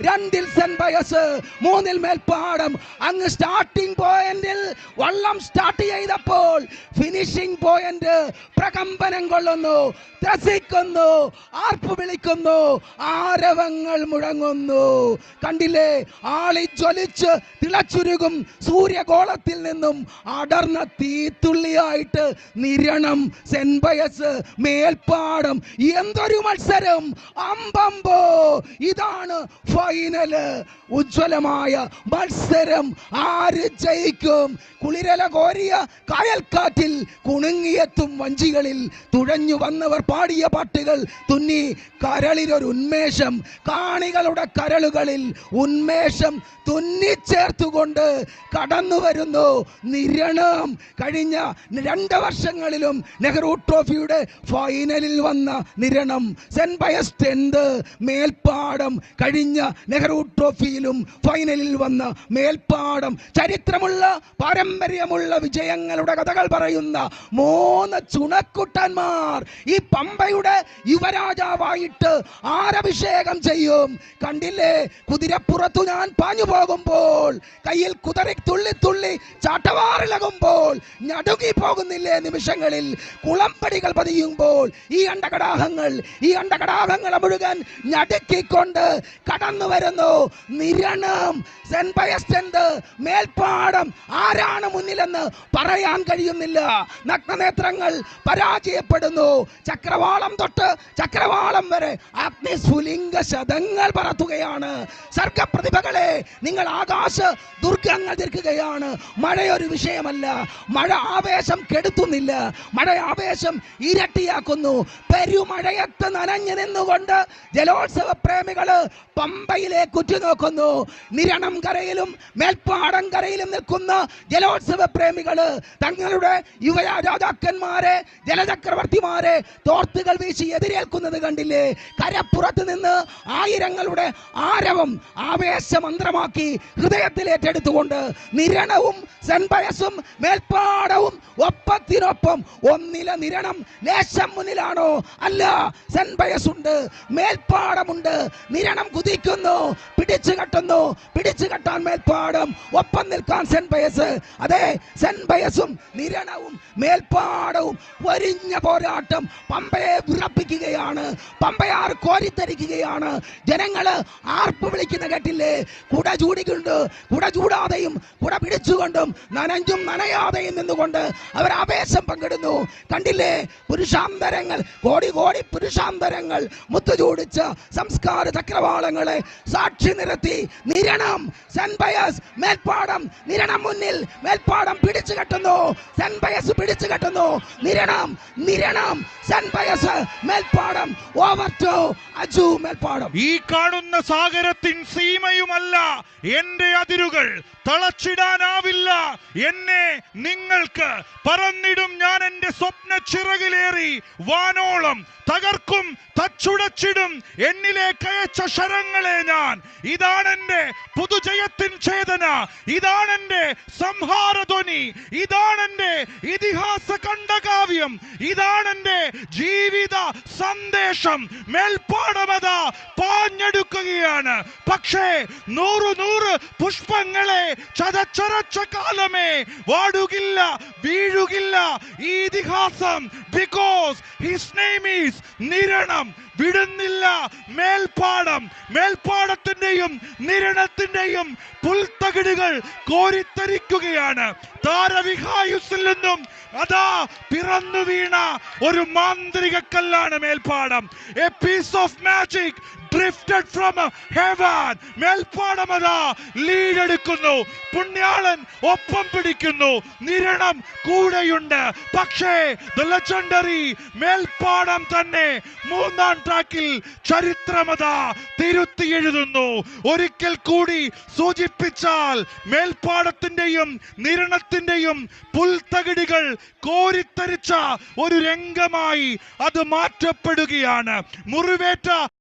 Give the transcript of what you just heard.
2-ൽ saint Pius, 3-ൽ Melpadam. അങ്ങ് starting പോയിന്റിൽ വള്ളം സ്റ്റാർട്ട് ചെയ്തപ്പോൾ ഫിനിഷിംഗ് പോയിന്റ് പ്രകമ്പനം കൊള്ളുന്നു, ത്രസിക്കുന്നു, ആർപ്പ് വിളിക്കുന്നു, ആരവങ്ങൾ മുഴങ്ങുന്നു. കണ്ടില്ലേ, ആളി ജ്വലിച്ച് തിളച്ചുരുകും സൂര്യഗോളത്തിൽ നിന്നും അടർന്ന തീത്തുള്ളിയായിട്ട് നിരണം സെന്റ് പയസ്, മേൽപ്പാടം. എന്തൊരു മത്സരം! അമ്പമ്പോ, ഇതാണ് ഫൈനല്. ഉജ്ജ്വലമായ മത്സരം. ആര് ജയിക്കും? കുളിരല കോരിയ കായൽക്കാറ്റിൽ കുണുങ്ങിയെത്തും വഞ്ചികളിൽ തുഴഞ്ഞു വന്നവർ പാടിയ പാട്ടുകൾ തുന്നി കരളിലൊരു ഉന്മേഷം, കാണികളുടെ കരളുകളിൽ ഉന്മേഷം തുന്നിച്ചേർത്തുകൊണ്ട് കടന്നു വരുന്നു നിരണം. കഴിഞ്ഞ 2 വർഷങ്ങളിലും നെഹ്റു ട്രോഫിയുടെ ഫൈനലിൽ വന്ന Niranam saint Pius 10th, Melpadam കഴിഞ്ഞ നെഹ്റു ട്രോഫിയിലും ഫൈനലിൽ വന്ന മേൽപ്പാടം. ചരിത്രമുള്ള പാരമ്പര്യമുള്ള വിജയങ്ങളുടെ കഥകൾ പറയുന്ന 3 ചുണക്കുട്ടന്മാർ ഈ പമ്പയുടെ യുവരാജാവായിട്ട് ആരഭിഷേകം ചെയ്യും. കണ്ടില്ലേ, കുതിരപ്പുറത്തു ഞാൻ പാഞ്ഞു പോകുമ്പോൾ, കയ്യിൽ കുതിര തുള്ളി തുള്ളി ചാട്ടവാറിളകുമ്പോൾ ഞടുങ്ങി പോകുന്നില്ലേ നിമിഷങ്ങളിൽ? കുളമ്പടികൾ പതിയുമ്പോൾ ഈ അണ്ടകടാഹങ്ങൾ മുഴുവൻ ഞടുക്കിക്കൊണ്ട് കടന്നു വരുന്നു Niranam saint Pius 10th, Melpadam. ആരാണ് മുന്നിലെന്ന് പറയാൻ കഴിയുന്നില്ല. നഗ്നനേത്രങ്ങൾ പരാജയപ്പെടുന്നു. ചക്രവാളം തൊട്ട് ചക്രവാളം വരെ അഗ്നിസ്ഫുലിംഗ ശതങ്ങൾ പറത്തുകയാണ്. സർഗപ്രതിഭകളെ, നിങ്ങൾ ആകാശ ദുർഗങ്ങൾ തീർക്കുകയാണ്. മഴയൊരു വിഷയമല്ല. മഴ ആവേശം കെടുത്തുന്നില്ല, മഴ ആവേശം ഇരട്ടിയാക്കുന്നു. പെരുമഴയത്ത് നനഞ്ഞു നിന്നുകൊണ്ട് ജലോത്സവ പ്രേമികള് പമ്പയിലേക്ക് ഉറ്റുനോക്കുന്നു. നിരണം കരയിലും മേൽപ്പാടം കരയിലും നിൽക്കുന്ന ജലോത്സവ പ്രേമികള് തങ്ങളുടെ യുവരാജാക്കന്മാരെ, ജലചക്രവർത്തിമാരെ തോർത്തുകൾ വീശി എതിരേൽക്കുന്നത് കണ്ടില്ലേ? കരപ്പുറത്ത് നിന്ന് ആയിരങ്ങളുടെ ആരവം ആവേശമന്ത്രമാക്കി ഹൃദയത്തിൽ ഏറ്റെടുത്തുകൊണ്ട് നിരണവും സെന്റ് പയസും മേൽപ്പാടവും ഒപ്പത്തിനൊപ്പം. ഒന്നിലെ നിരണം ലേശം മുന്നിലാണോ? അല്ല, സെന്റ് പയസ് ഉണ്ട്, മേൽപ്പാടമുണ്ട്. നിരണം കുതിക്കുന്നു, പിടിച്ചു കെട്ടാൻ മേൽപ്പാടം, ഒപ്പം നിൽക്കാൻ സെന്റ് പയസ്. അതെ, സെന്റ് പയസും നിരണവും മേൽപ്പാടവും വരിഞ്ഞ പോരാട്ടം പമ്പയെ വിറപ്പിക്കുകയാണ്. പമ്പയാർ കോരിത്തരിക്കുകയാണ്. ജനങ്ങള് ആർപ്പ് വിളിക്കുന്ന കേട്ടില്ലേ? കുട ചൂടിക്കൊണ്ട്, കുട ചൂടാതെയും കുട പിടിച്ചുകൊണ്ടും നനഞ്ഞും നനയാതെയും നിന്നുകൊണ്ട് അവർ ആവേശം പങ്കിടുന്നു. കണ്ടില്ലേ, പുരുഷാന്തരങ്ങൾ, കോടി കോടി പുരുഷാന്തരങ്ങൾ മുത്തുചൂടിച്ച സംസ്കാര ചക്രവാളങ്ങളെ സാക്ഷി നിർത്തി നിരണം സെന്റ് പയസ്, മേൽപ്പാടം. നിരണം മുന്നിൽ, മേൽപ്പാടം പിടിച്ചു കെട്ടുന്നു. സെന്റ് പയസ് പിടിച്ചു കെട്ടുന്നു. Niranam saint Pius, Melpadam. Over to Aju, Melpadam. ഈ കാണുന്ന സാഗരത്തിൻ സീമയുമല്ല എന്റെ അതിരുകൾ, തളച്ചിടാനാവില്ല എന്നെ നിങ്ങൾക്ക്. പറന്നിടും ഞാൻ എന്റെ സ്വപ്ന ചിറകിലേറി വാനോളം, തകർക്കും തച്ചുടച്ചിടും എന്നിലേക്ക് അയച്ച ശരങ്ങളെ ഞാൻ. ഇതാണെന്റെ പുതുജയത്തിൻ ചേതന, ഇതാണെന്റെ സംഹാരധ്വനി, ഇതാണെന്റെ ഇതിഹാസ കണ്ഠകാവ്യം, ഇതാണെന്റെ ജീവിത സന്ദേശം. മേൽപ്പാടമത പാഞ്ഞെടുക്കുകയാണ്. പക്ഷേ 100 പുഷ്പങ്ങളെ ചതച്ചരച്ച കാലമേ വാടുകില്ല, വീഴുകില്ല ഈ ഇതിഹാസം. Because his name is Niranam. വിടുന്നില്ല മേൽപ്പാടം. മേൽപ്പാടത്തിന്റെയും നിരണത്തിന്റെയും പുൽത്തകിടുകൾ കോരിത്തരിക്കുകയാണ്. താരവിഹായുസിൽ നിന്നും അതാ പിറന്നു വീണ ഒരു മാന്ത്രിക കല്ലാണ് Melpadam. A piece of magic drifted from heaven. മേൽപ്പാടമതാ ലീഡെടുക്കുന്നു. പുണ്യാളൻ ഒപ്പം പിടിക്കുന്നു. നിരണം കൂടെയുണ്ട്. പക്ഷേ the legendary മേൽപ്പാടം തന്നെ 3ാം ട്രാക്കിൽ ചരിത്രമതാ തിരുത്തി എഴുതുന്നു. ഒരിക്കൽ കൂടി സൂചിപ്പിച്ചാൽ മേൽപ്പാടത്തിന്റെയും നിരണത്തിന്റെയും പുൽത്തകിടികൾ കോരിത്തരിച്ച ഒരു രംഗമായി അത് മാറ്റപ്പെടുകയാണ്. മുറിവേറ്റ